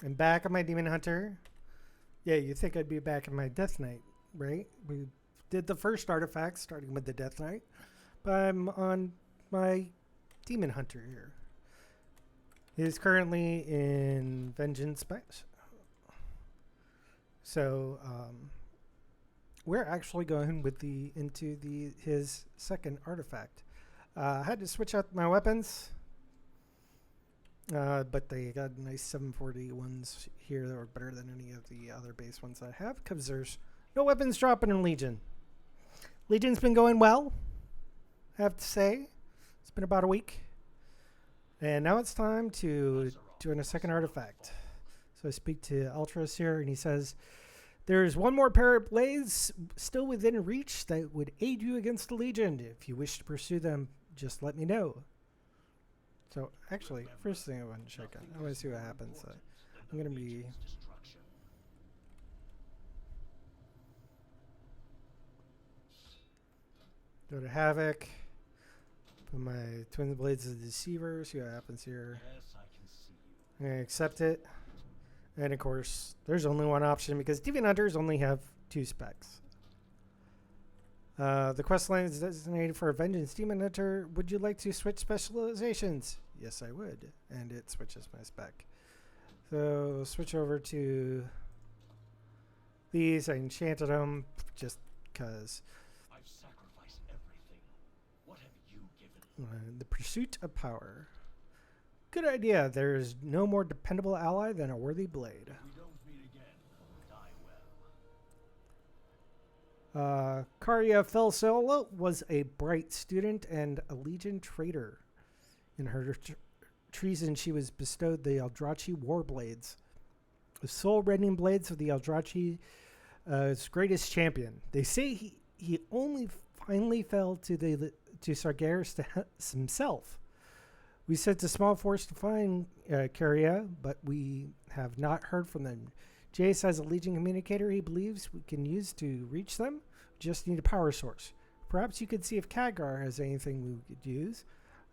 I'm back on my Demon Hunter. Yeah, you think I'd be back in my Death Knight, right? We did the first artifact, starting with the Death Knight, but I'm on my Demon Hunter here. He's currently in Vengeance Spice. So we're actually going with into his second artifact. I had to switch out my weapons, but they got nice 740 ones here that are better than any of the other base ones I have because there's no weapons dropping in Legion. Legion's been going well, I have to say. It's been about a week. And now it's time to join a second artifact. So I speak to Ultras here, and he says, there's one more pair of blades still within reach that would aid you against the Legion. If you wish to pursue them, just let me know. So, actually, first thing I want to check on, I want to see what happens. I'm going to be... Go to Havoc. Put my Twin Blades as a Deceiver. See what happens here. I'm going to accept it. And of course, there's only one option because Deviant Hunters only have 2 specs. The quest line is designated for a Vengeance Demon Hunter. Would you like to switch specializations? Yes, I would. And it switches my spec. So switch over to these. I enchanted them just because. I've sacrificed everything. What have you given? The Pursuit of Power. Good idea. There is no more dependable ally than a worthy blade. We don't meet again. Die well. Karya Felsolo was a bright student and a Legion traitor. In her treason, she was bestowed the Aldrachi Warblades, the soul-rending blades of the Aldrachi's greatest champion. They say he only finally fell to Sargeras himself. We sent a small force to find Karya, but we have not heard from them. Jace has a Legion communicator he believes we can use to reach them. We just need a power source. Perhaps you could see if Khadgar has anything we could use.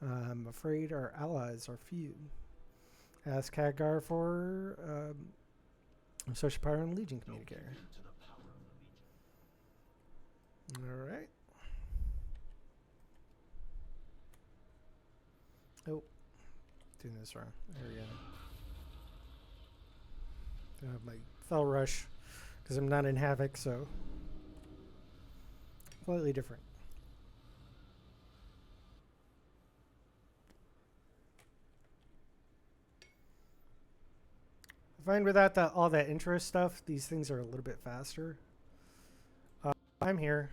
I'm afraid our allies are few. Ask Khadgar for social power and Legion communicator. All right. Oh, doing this wrong. There we go. I have my Fell Rush because I'm not in Havoc, so slightly different. I find without all that intro stuff, these things are a little bit faster. I'm here.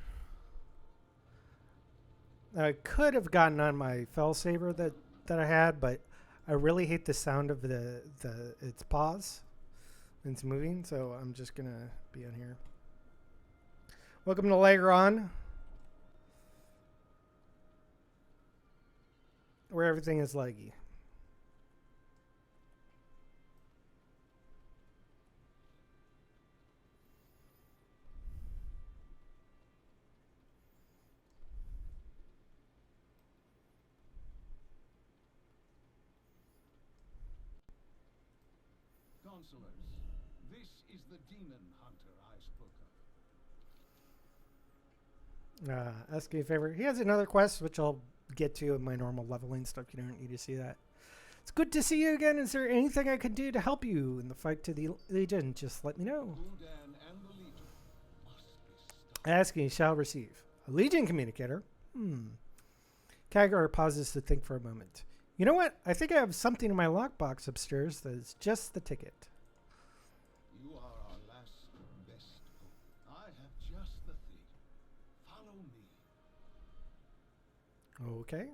I could have gotten on my Fell Saber that I had, but I really hate the sound of its pause when it's moving, so I'm just gonna be on here. Welcome to Lagron, where everything is laggy. Counselors, this is the demon hunter I spoke of. Ask me a favor. He has another quest, which I'll get to in my normal leveling stuff. You don't need to see that. It's good to see you again. Is there anything I can do to help you in the fight to the Legion? Just let me know. Ask and you shall receive. A Legion communicator? Khadgar pauses to think for a moment. You know what? I think I have something in my lockbox upstairs that is just the ticket. You are our last best hope. I have just the thing. Follow me. Okay.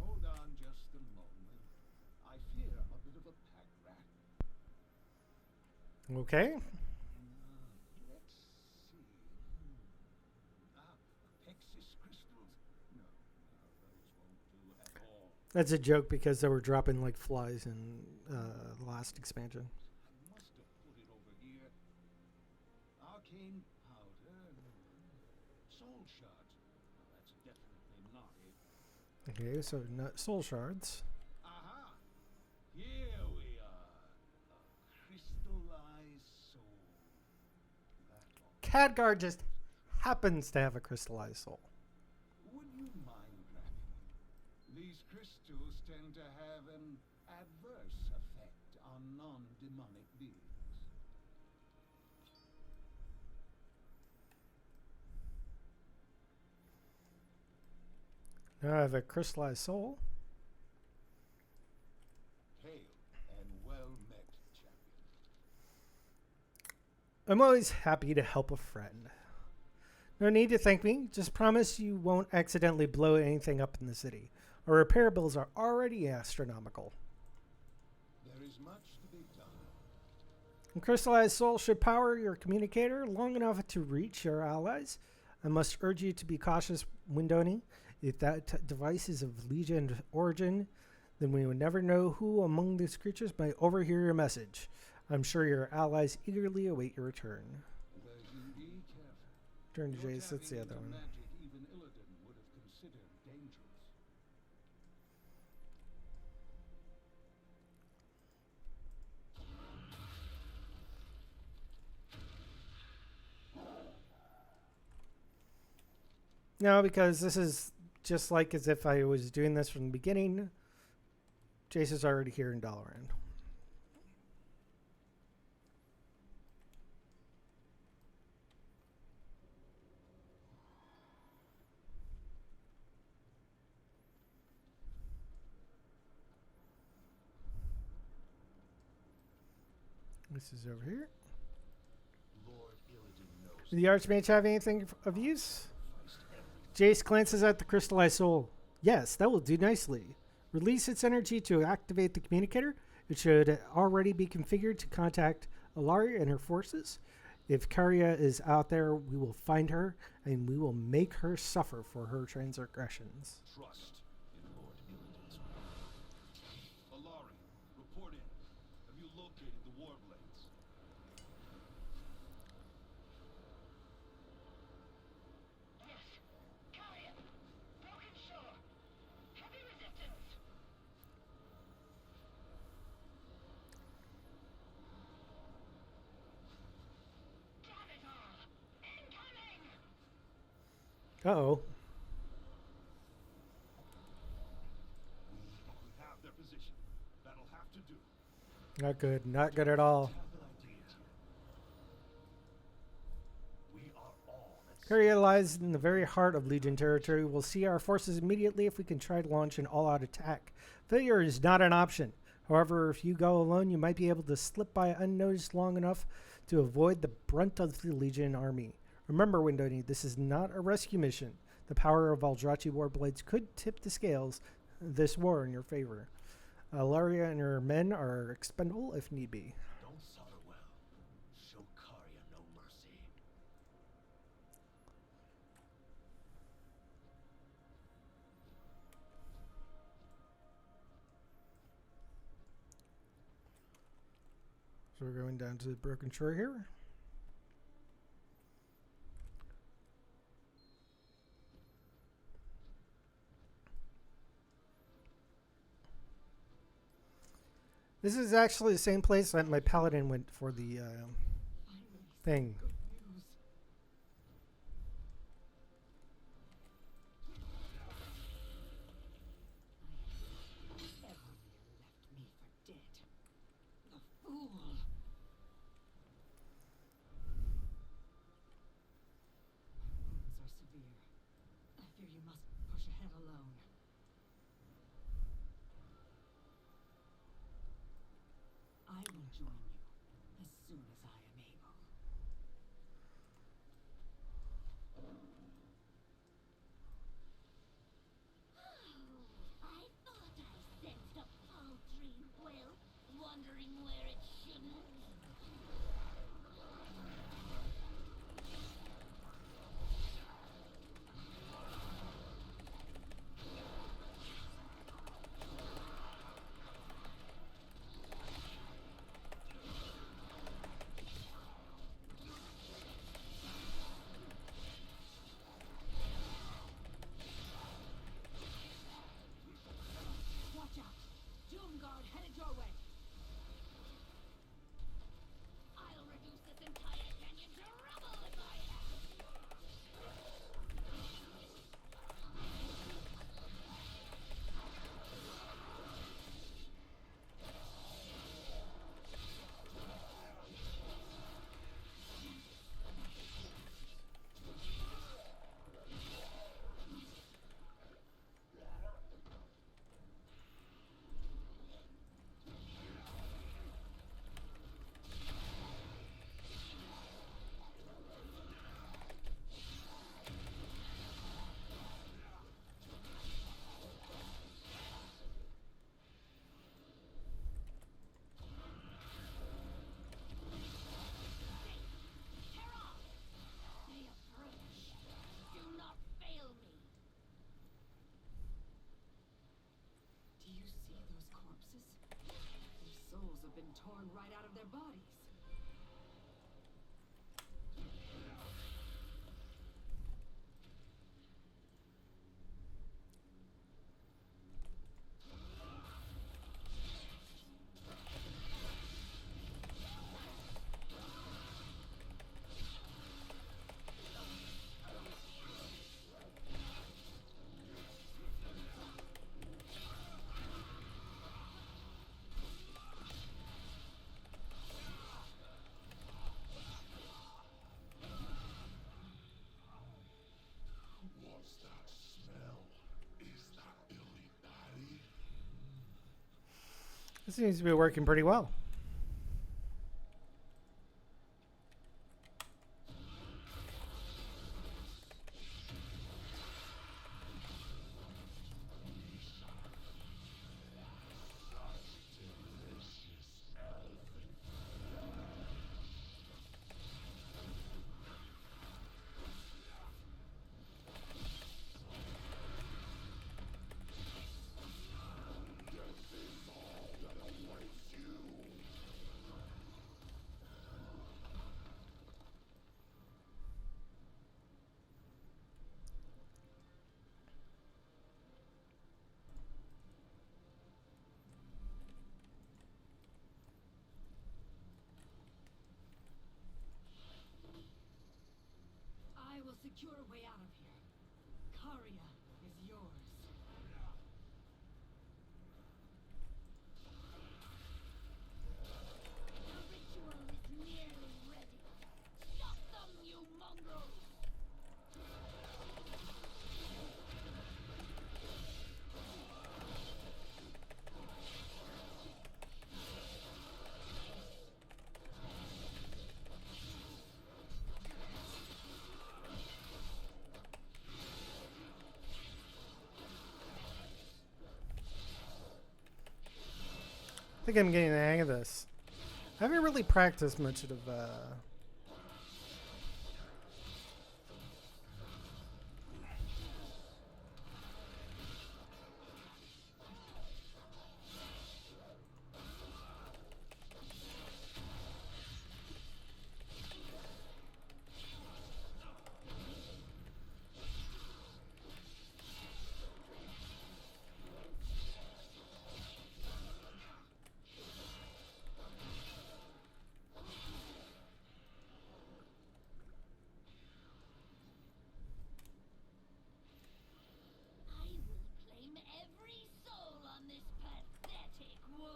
Hold on just a moment. I fear a bit of a pack rat. Okay. Let's see. Pexis crystals? No, those won't do at all. That's a joke because they were dropping like flies in the last expansion. I must have put it over here. Arcane powder. Soul shards. That's definitely not it. Okay, so not soul shards. Aha! Here we are. A crystallized soul. That all. Khadgar just happens to have a crystallized soul. Would you mind grabbing it? These crystals tend to have an adverse effect on non-demonic beings. Now I have a crystallized soul. Hail and well met, champion. I'm always happy to help a friend. No need to thank me. Just promise you won't accidentally blow anything up in the city. Our repair bills are already astronomical. There is much to be done. A crystallized soul should power your communicator long enough to reach your allies. I must urge you to be cautious, Windoni. If that device is of Legion origin, then we would never know who among these creatures might overhear your message. I'm sure your allies eagerly await your return. Though you be careful. Turn to Your Jace, that's the tapping other into one. magic even Illidan would have considered dangerous. No, because this is just like as if I was doing this from the beginning. Jace is already here in Dalaran. This is over here. Lord Illidan knows Do the Archmage have anything of use? sacrificed everything. Jace glances at the crystallized soul. Yes, that will do nicely. Release its energy to activate the communicator. It should already be configured to contact Alaria and her forces. If Karya is out there, we will find her and we will make her suffer for her transgressions. Trust in Lord Illidan's word. Alari, report in. Have you located the Warblades? Yes. Carrier. Broken shore. Heavy resistance. Damn it all. Incoming! Uh-oh. We have their position. That'll have to do. Not good. Not good at all. Have an idea. We are all at Karya lies in the very heart of Legion territory. We'll see our forces immediately if we can try to launch an all-out attack. Failure is not an option. However, if you go alone, you might be able to slip by unnoticed long enough to avoid the brunt of the Legion army. Remember, Windoni, this is not a rescue mission. The power of Aldrachi Warblades could tip the scales this war in your favor. Alaria and her men are expendable if need be. Don't suffer well. Show Karya no mercy. So we're going down to the Broken Shore here. This is actually the same place that my paladin went for the thing. Evermere left me for dead. The fool! My wounds are severe. I fear you must push ahead alone. I will join you as soon as I am able. I thought I sensed a paltry will wandering where it shouldn't. torn right out of their bodies. What's that smell? Is that Billy Batty? This seems to be working pretty well. I will secure a way out of here. Karia is yours. The ritual is nearly ready. Stop them, you mongrels! I think I'm getting the hang of this. I haven't really practiced much of I will claim every soul on this pathetic world.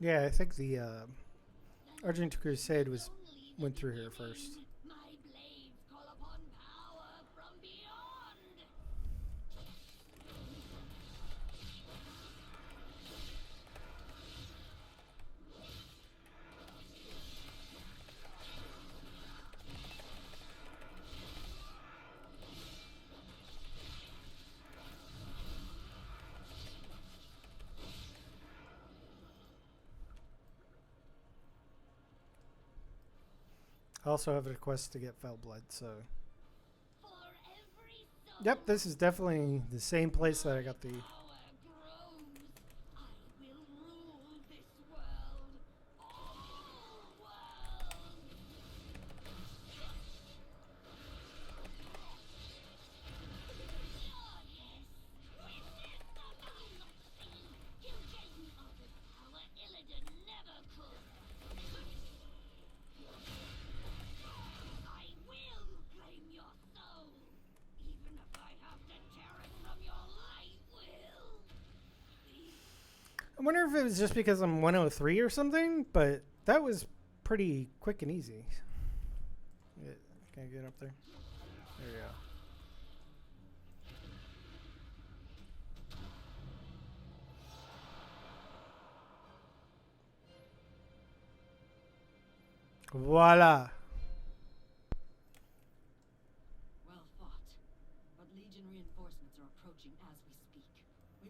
yeah, I think the Argent Crusade was Only the went through here beginning. first. My blades call upon power from beyond. I also have a request to get Fell Blood, so For every soul. yep, this is definitely the same place that I got the. Power grows. I will rule this world. All worlds. Oh, yes. Witness the battle. You gave me all this power Illidan never could. I will claim your soul. Even if I have to tear it from your light will. I wonder if it was just because I'm 103 or something, but that was pretty quick and easy. Yeah, can I get up there? There we go. Voila. Well fought. But Legion reinforcements are approaching as we speak. We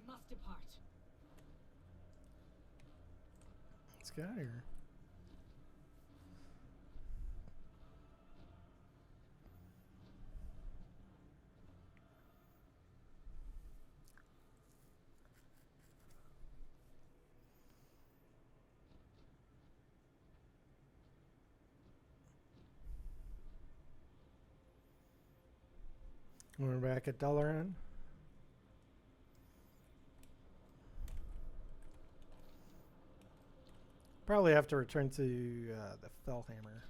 Let's get out of here. We're back at Dalaran. Probably have to return to the Fellhammer.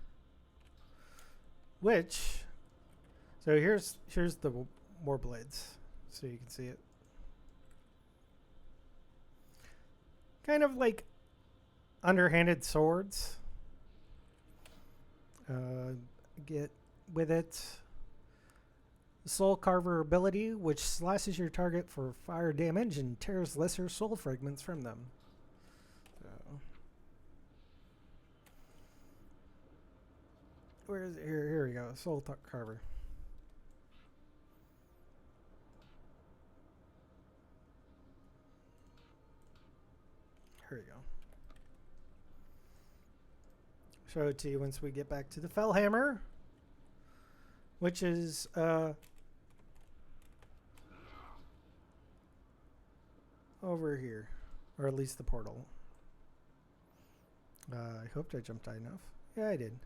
Which, so here's the Warblades, so you can see it. Kind of like underhanded swords. Get with it. Soul Carver ability, which slashes your target for fire damage and tears lesser soul fragments from them. So, where is it? Here we go. Soul Carver. Here we go. Show it to you once we get back to the Fellhammer, which is over here, or at least the portal. I hoped I jumped high enough. Yeah, I did.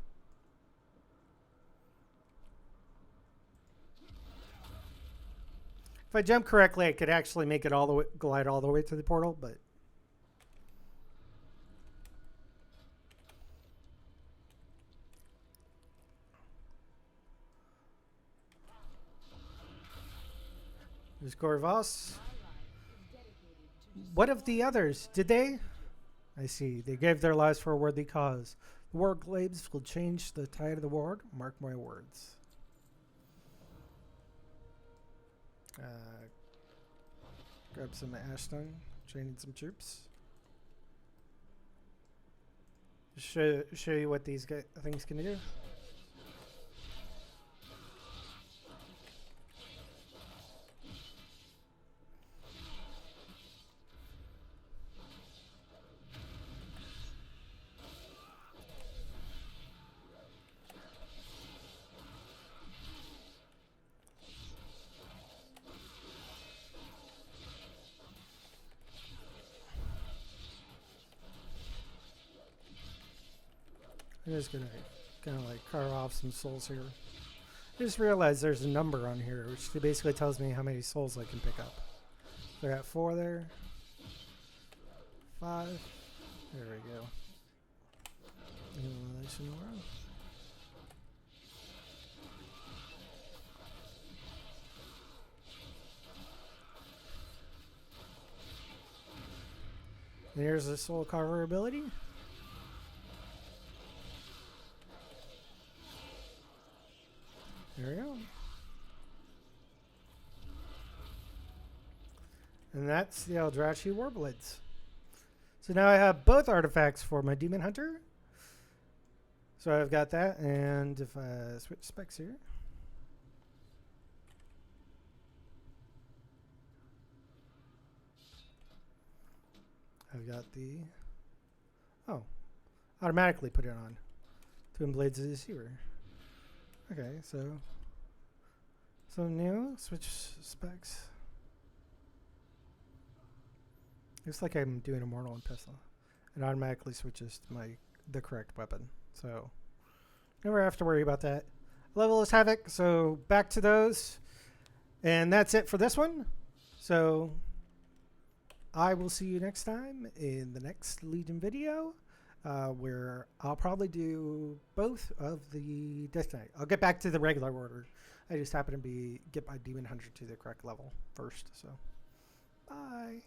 If I jump correctly, I could actually make it all the way, glide all the way to the portal, but there's Corvus. What of the others? Did they? I see. They gave their lives for a worthy cause. The Warblades will change the tide of the war. Mark my words. Grab some Ashton. Training some troops. Show you what these things can do. I'm just gonna kind of like carve off some souls here. I just realized there's a number on here, which basically tells me how many souls I can pick up. So I got 4 there. 5. There we go. Elimination aura. There's the soul carver ability. There we go. And that's the Aldrachi Warblades. So now I have both artifacts for my Demon Hunter. So I've got that, and if I switch specs here. I've got the, automatically put it on. Twin Blades of the Deceiver. Okay, so new, switch specs. Looks like I'm doing Immortal and Pistol. It automatically switches to the correct weapon. So never have to worry about that. Level is Havoc, so back to those. And that's it for this one. So I will see you next time in the next Legion video, where I'll probably do both of the Death Knight. I'll get back to the regular order. I just happen to get my Demon Hunter to the correct level first. So, bye.